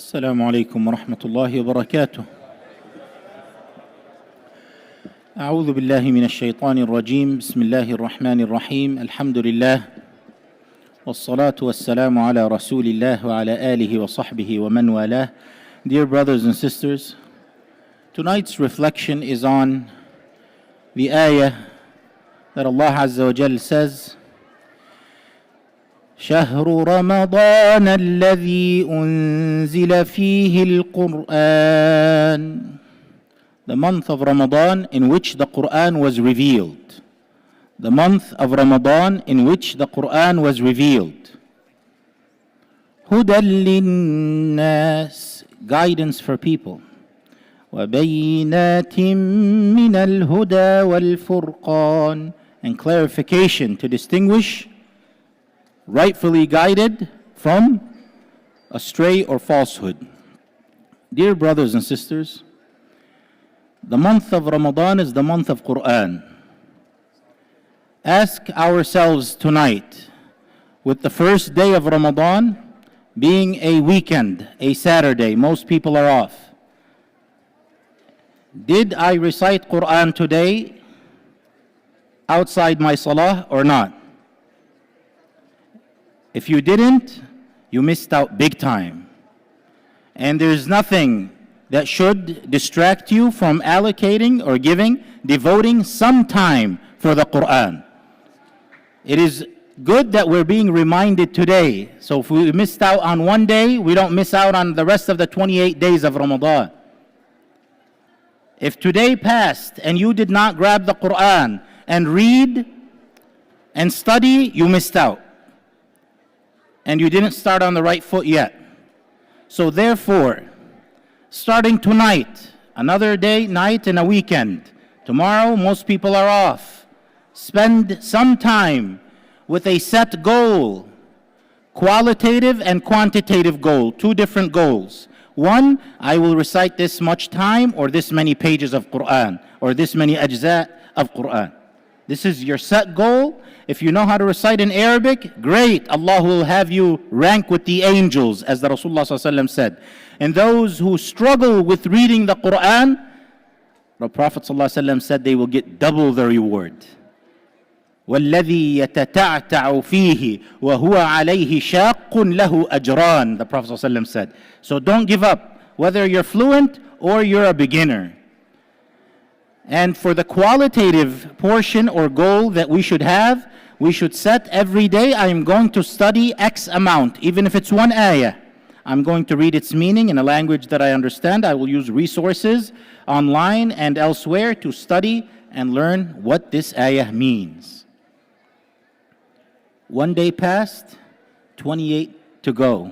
السلام عليكم ورحمة الله وبركاته. أعوذ بالله من الشيطان الرجيم. بسم الله الرحمن الرحيم. الحمد لله والصلاة والسلام على رسول الله وعلى آله وصحبه ومن والاه. Dear brothers and sisters, tonight's reflection is on the ayah that Allah Azza wa Jal says, شهر رمضان الذي أنزل فيه القرآن. The month of Ramadan in which the Quran was revealed. The month of Ramadan in which the Quran was revealed. هدى للناس, guidance for people. وبينات من الهدى والفرقان, and clarification to distinguish rightfully guided from astray or falsehood. Dear brothers and sisters, the month of Ramadan is the month of Quran. Ask ourselves tonight, with the first day of Ramadan being a weekend, a Saturday, most people are off. Did I recite Quran today outside my salah or not? If you didn't, you missed out big time. And there's nothing that should distract you from allocating or devoting some time for the Quran. It is good that we're being reminded today. So if we missed out on one day, we don't miss out on the rest of the 28 days of Ramadan. If today passed and you did not grab the Quran and read and study, you missed out. And you didn't start on the right foot yet. So therefore, starting tonight, another day, night, and a weekend. Tomorrow, most people are off. Spend some time with a set goal, qualitative and quantitative goal, two different goals. One, I will recite this much time, or this many pages of Quran, or this many ajza of Quran. This is your set goal. If you know how to recite in Arabic, great. Allah will have you rank with the angels, as the Rasulullah ﷺ said. And those who struggle with reading the Quran, the Prophet ﷺ said they will get double the reward. وَالَّذِي يَتَتَعْتَعُ فِيهِ وَهُوَ عَلَيْهِ شَاقٌ لَهُ أَجْرَانِ, the Prophet ﷺ said. So don't give up, whether you're fluent or you're a beginner. And for the qualitative portion or goal that we should have, we should set every day, I am going to study X amount, even if it's one ayah. I'm going to read its meaning in a language that I understand. I will use resources online and elsewhere to study and learn what this ayah means. One day passed, 28 to go.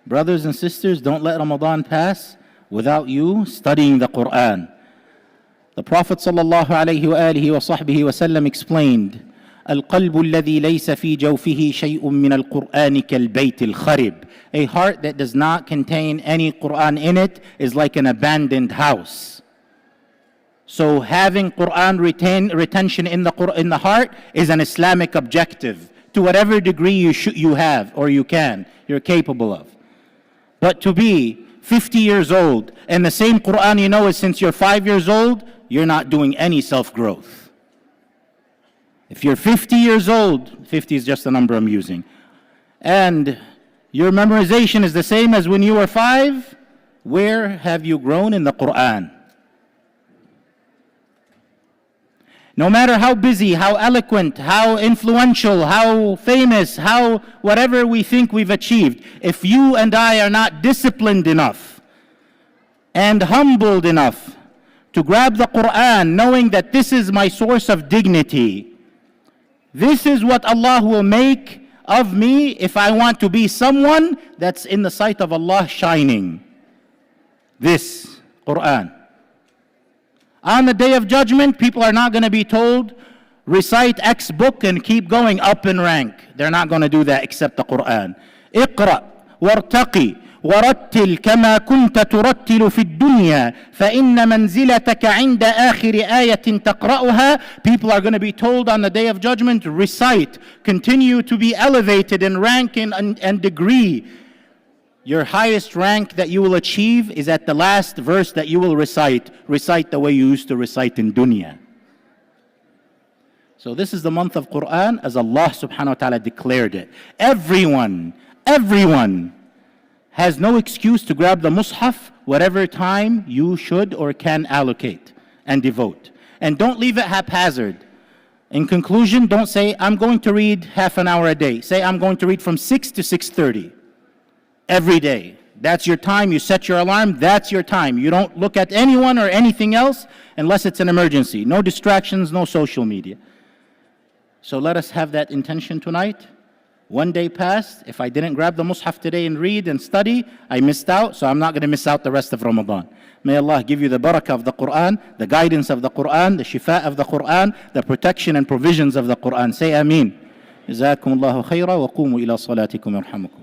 Brothers and sisters, don't let Ramadan pass without you studying the Quran. The Prophet ﷺ explained, القلب الذي ليس في جوفه شيء من القرآن كالبيت الخرب. A heart that does not contain any Quran in it is like an abandoned house. So having Quran retention in the heart is an Islamic objective to whatever degree you have or you're capable of. But to be 50 years old and the same Quran you know is since you're 5 years old, you're not doing any self-growth. If you're 50 years old, 50 is just the number I'm using, and your memorization is the same as when you were 5, where have you grown in the Quran? No matter how busy, how eloquent, how influential, how famous, how whatever we think we've achieved, if you and I are not disciplined enough and humbled enough to grab the Quran, knowing that this is my source of dignity, this is what Allah will make of me if I want to be someone that's in the sight of Allah shining. This Quran. On the day of judgment, people are not going to be told, recite X book and keep going up in rank. They're not going to do that except the Quran. اقرأ وارتقي ورتل كما كنت ترتل في الدنيا فإن منزلتك عند آخر آية تقرأها. People are going to be told on the day of judgment, recite, continue to be elevated in rank and degree Your highest rank that you will achieve is at the last verse that you will recite. Recite the way you used to recite in dunya. So this is the month of Quran as Allah subhanahu wa ta'ala declared it. Everyone has no excuse to grab the mushaf whatever time you should or can allocate and devote. And don't leave it haphazard. In conclusion, don't say, I'm going to read half an hour a day. Say, I'm going to read from 6 to 6:30 every day. That's your time. You set your alarm. That's your time. You don't look at anyone or anything else unless it's an emergency. No distractions, no social media. So let us have that intention tonight. One day passed. If I didn't grab the mushaf today and read and study, I missed out, so I'm not going to miss out the rest of Ramadan. May Allah give you the barakah of the Quran, the guidance of the Quran, the shifa of the Quran, the protection and provisions of the Quran. Say Ameen. جزاكم الله خيرا وقوموا إلى صلاتكم يرحمكم